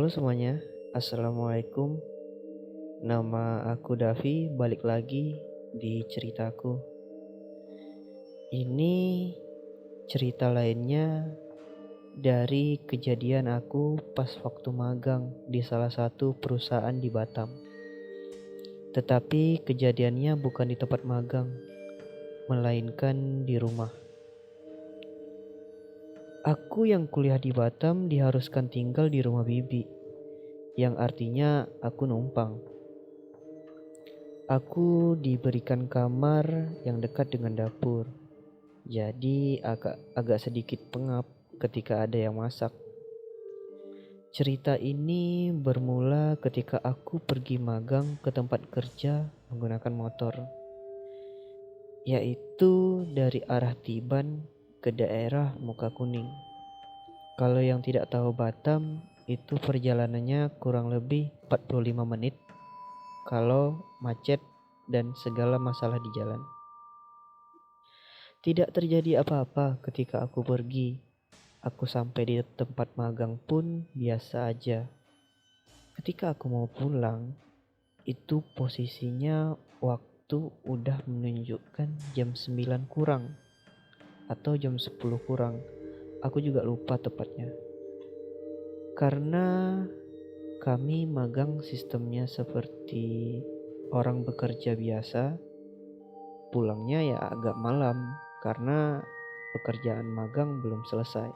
Halo semuanya, Assalamualaikum. Nama aku Davi, balik lagi di ceritaku. Ini cerita lainnya dari kejadian aku pas waktu magang di salah satu perusahaan di Batam. Tetapi kejadiannya bukan di tempat magang, melainkan di rumah. Aku yang kuliah di Batam diharuskan tinggal di rumah bibi, yang artinya aku numpang. Aku diberikan kamar yang dekat dengan dapur, jadi agak sedikit pengap ketika ada yang masak. Cerita ini bermula ketika aku pergi magang ke tempat kerja menggunakan motor, yaitu dari arah Tiban ke daerah Muka Kuning. Kalau yang tidak tahu Batam, itu perjalanannya kurang lebih 45 menit kalau macet dan segala masalah di jalan. Tidak terjadi apa-apa ketika aku pergi. Aku sampai di tempat magang pun biasa aja. Ketika aku mau pulang, itu posisinya waktu udah menunjukkan jam 9 kurang atau jam 10 kurang. Aku juga lupa tepatnya. Karena kami magang sistemnya seperti orang bekerja biasa, pulangnya ya agak malam karena pekerjaan magang belum selesai.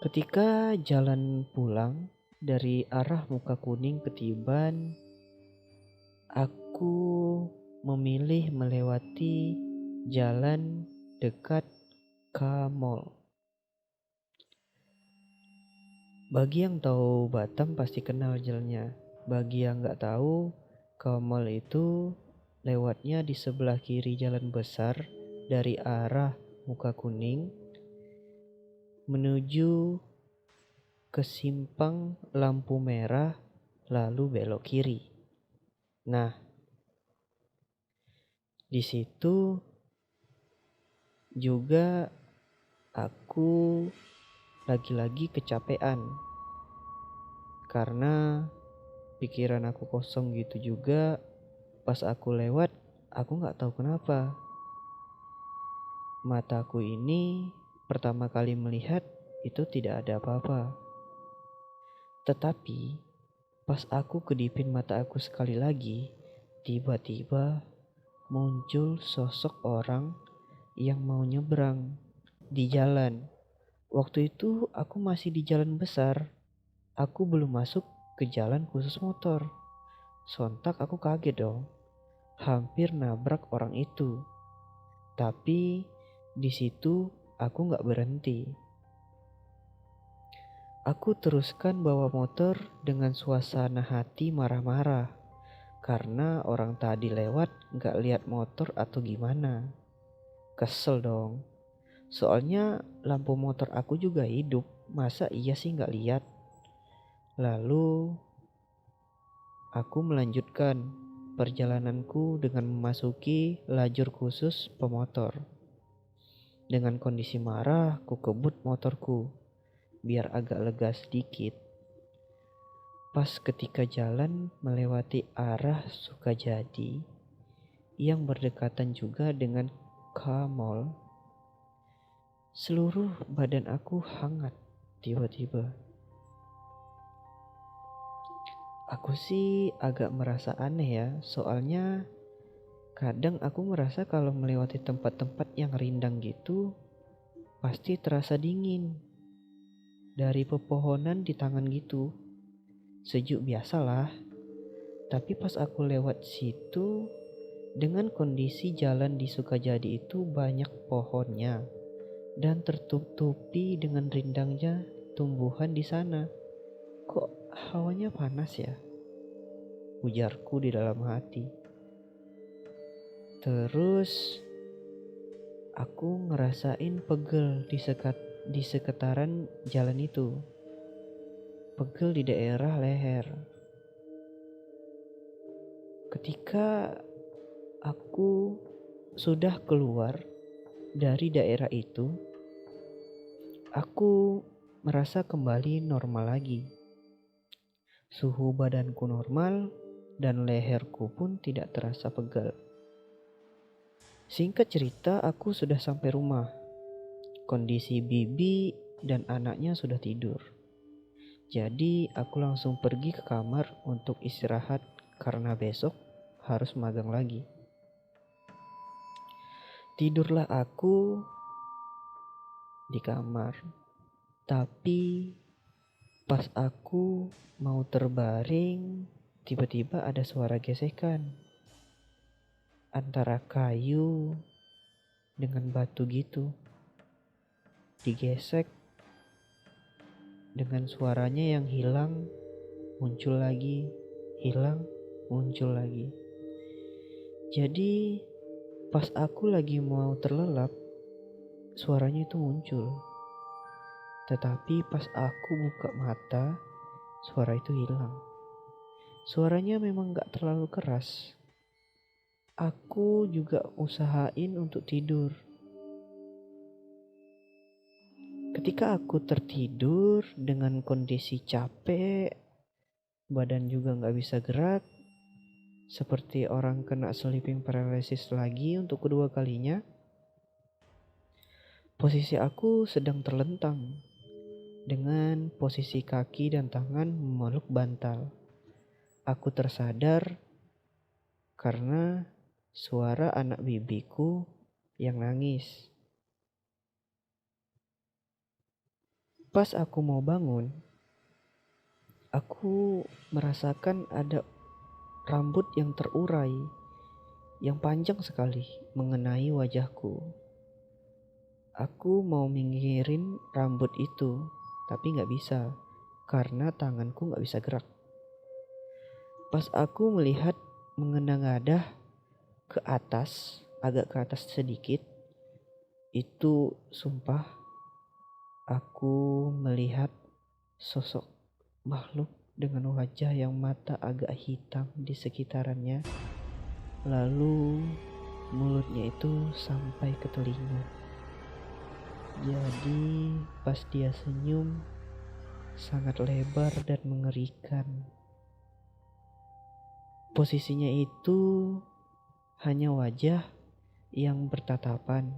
Ketika jalan pulang dari arah Muka Kuning ke Tiban, aku memilih melewati jalan dekat K Mall. Bagi yang tahu Batam pasti kenal jalannya. Bagi yang nggak tahu, K Mall itu lewatnya di sebelah kiri jalan besar dari arah Muka Kuning menuju ke simpang lampu merah lalu belok kiri. Nah, di situ juga aku lagi-lagi kecapean karena pikiran aku kosong gitu juga. Pas aku lewat, aku nggak tahu kenapa mataku ini pertama kali melihat itu tidak ada apa-apa. Tetapi pas aku kedipin mata aku sekali lagi, tiba-tiba muncul sosok orang yang mau nyebrang di jalan. Waktu itu aku masih di jalan besar. Aku belum masuk ke jalan khusus motor. Sontak aku kaget dong. Hampir nabrak orang itu. Tapi di situ aku nggak berhenti. Aku teruskan bawa motor dengan suasana hati marah-marah. Karena orang tadi lewat nggak lihat motor atau gimana. Kesel dong. Soalnya lampu motor aku juga hidup. Masa iya sih nggak lihat? Lalu aku melanjutkan perjalananku dengan memasuki lajur khusus pemotor. Dengan kondisi marah, ku kebut motorku biar agak lega sedikit. Pas ketika jalan melewati arah Sukajadi yang berdekatan juga dengan K Mall, seluruh badan aku hangat tiba-tiba. Aku sih agak merasa aneh ya, soalnya kadang aku merasa kalau melewati tempat-tempat yang rindang gitu pasti terasa dingin dari pepohonan di tangan gitu. Sejuk biasalah. Tapi pas aku lewat situ dengan kondisi jalan di Sukajadi itu banyak pohonnya dan tertutupi dengan rindangnya tumbuhan di sana. Kok hawanya panas ya? Ujarku di dalam hati. Terus aku ngerasain pegel di sekitaran jalan itu. Pegel di daerah leher. Ketika aku sudah keluar dari daerah itu, aku merasa kembali normal lagi. Suhu badanku normal dan leherku pun tidak terasa pegal. Singkat cerita, aku sudah sampai rumah. Kondisi Bibi dan anaknya sudah tidur. Jadi aku langsung pergi ke kamar untuk istirahat karena besok harus magang lagi. Tidurlah aku di kamar. Tapi pas aku mau terbaring, tiba-tiba ada suara gesekan antara kayu dengan batu gitu. Digesek dengan suaranya yang hilang, muncul lagi, hilang, muncul lagi. Jadi pas aku lagi mau terlelap, suaranya itu muncul. Tetapi pas aku buka mata, suara itu hilang. Suaranya memang gak terlalu keras. Aku juga usahain untuk tidur. Ketika aku tertidur dengan kondisi capek, badan juga gak bisa gerak, seperti orang kena sleeping paralysis lagi untuk kedua kalinya, posisi aku sedang terlentang dengan posisi kaki dan tangan memeluk bantal. Aku tersadar karena suara anak bibiku yang nangis. Pas aku mau bangun, aku merasakan ada rambut yang terurai, yang panjang sekali mengenai wajahku. Aku mau minggirin rambut itu, tapi gak bisa karena tanganku gak bisa gerak. Pas aku melihat mengena-ngadah ke atas, agak ke atas sedikit, itu sumpah aku melihat sosok makhluk dengan wajah yang mata agak hitam di sekitarannya, lalu mulutnya itu sampai ke telinga. Jadi pas dia senyum sangat lebar dan mengerikan. Posisinya itu hanya wajah yang bertatapan.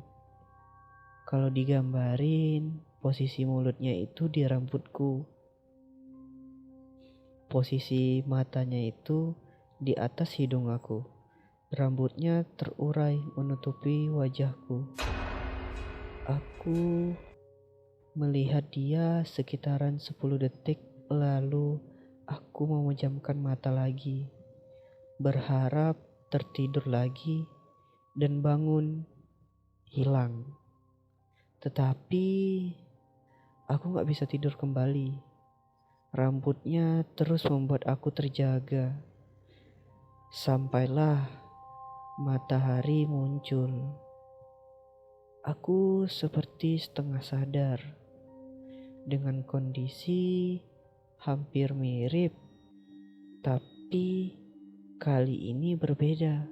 Kalau digambarin, posisi mulutnya itu di rambutku. Posisi matanya itu di atas hidung aku. Rambutnya terurai menutupi wajahku. Aku melihat dia sekitaran 10 detik, lalu aku memejamkan mata lagi, berharap tertidur lagi dan bangun, hilang. Tetapi aku gak bisa tidur kembali. Rambutnya terus membuat aku terjaga. Sampailah matahari muncul. Aku seperti setengah sadar dengan kondisi hampir mirip, tapi kali ini berbeda.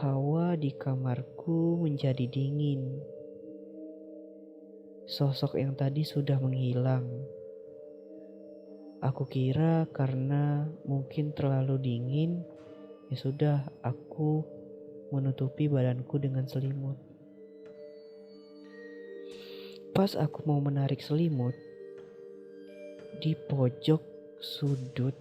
Hawa di kamarku menjadi dingin. Sosok yang tadi sudah menghilang. Aku kira karena mungkin terlalu dingin, ya sudah aku menutupi badanku dengan selimut. Pas aku mau menarik selimut, di pojok sudut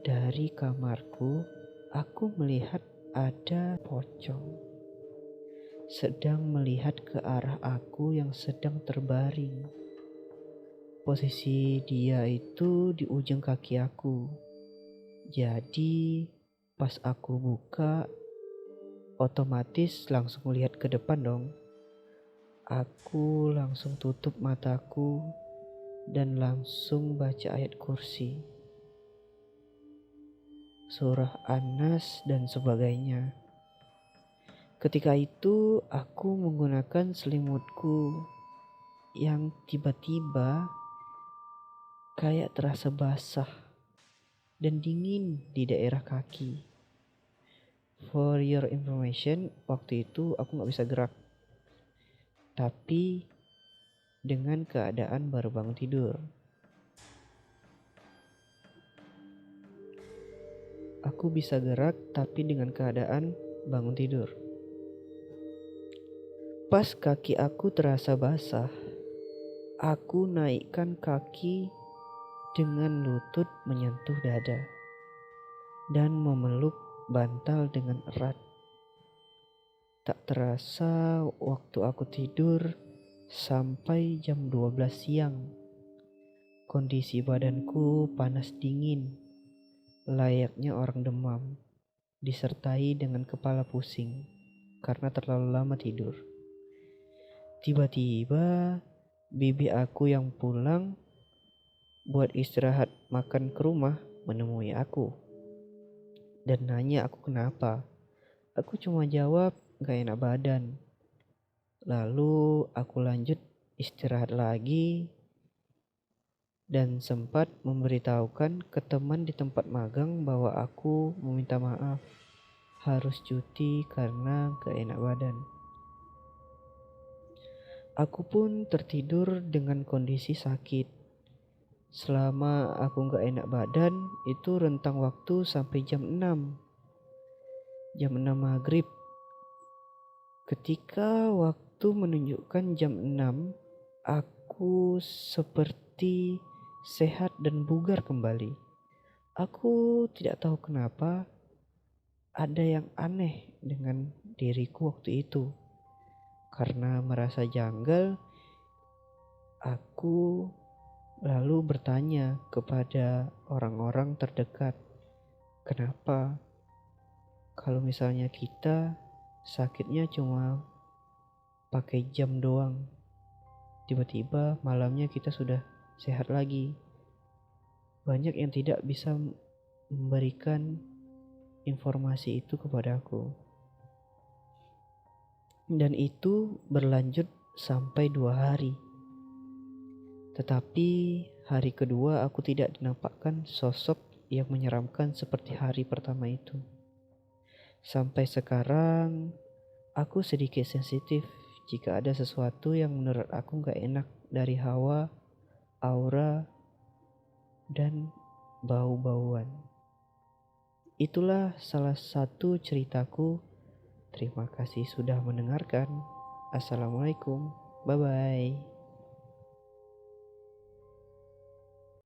dari kamarku, aku melihat ada pocong sedang melihat ke arah aku yang sedang terbaring. Posisi dia itu di ujung kaki aku. Jadi pas aku buka, otomatis langsung lihat ke depan dong. Aku langsung tutup mataku dan langsung baca ayat kursi, surah An-Nas dan sebagainya. Ketika itu aku menggunakan selimutku yang tiba-tiba kayak terasa basah dan dingin di daerah kaki. For your information, waktu itu aku gak bisa gerak. Tapi dengan keadaan baru bangun tidur. aku bisa gerak tapi dengan keadaan bangun tidur. Pas kaki aku terasa basah, aku naikkan kaki dengan lutut menyentuh dada dan memeluk bantal dengan erat. Tak terasa waktu aku tidur sampai jam 12 siang. Kondisi badanku panas dingin, layaknya orang demam, disertai dengan kepala pusing karena terlalu lama tidur. Tiba-tiba bibi aku yang pulang buat istirahat makan ke rumah menemui aku dan nanya aku kenapa. Aku cuma jawab gak enak badan. Lalu aku lanjut istirahat lagi dan sempat memberitahukan ke teman di tempat magang bahwa aku meminta maaf harus cuti karena gak enak badan. Aku pun tertidur dengan kondisi sakit. Selama aku gak enak badan itu rentang waktu sampai jam 6. Jam 6 maghrib. Ketika waktu menunjukkan jam 6, aku seperti sehat dan bugar kembali. Aku tidak tahu kenapa ada yang aneh dengan diriku waktu itu. Karena merasa janggal, aku lalu bertanya kepada orang-orang terdekat, kenapa kalau misalnya kita sakitnya cuma pakai jam doang, tiba-tiba malamnya kita sudah sehat lagi. Banyak yang tidak bisa memberikan informasi itu kepada aku. Dan itu berlanjut sampai 2 hari. Tetapi hari kedua aku tidak dinampakkan sosok yang menyeramkan seperti hari pertama itu. Sampai sekarang aku sedikit sensitif jika ada sesuatu yang menurut aku gak enak dari hawa, aura, dan bau-bauan. Itulah salah satu ceritaku. Terima kasih sudah mendengarkan. Assalamualaikum. Bye-bye.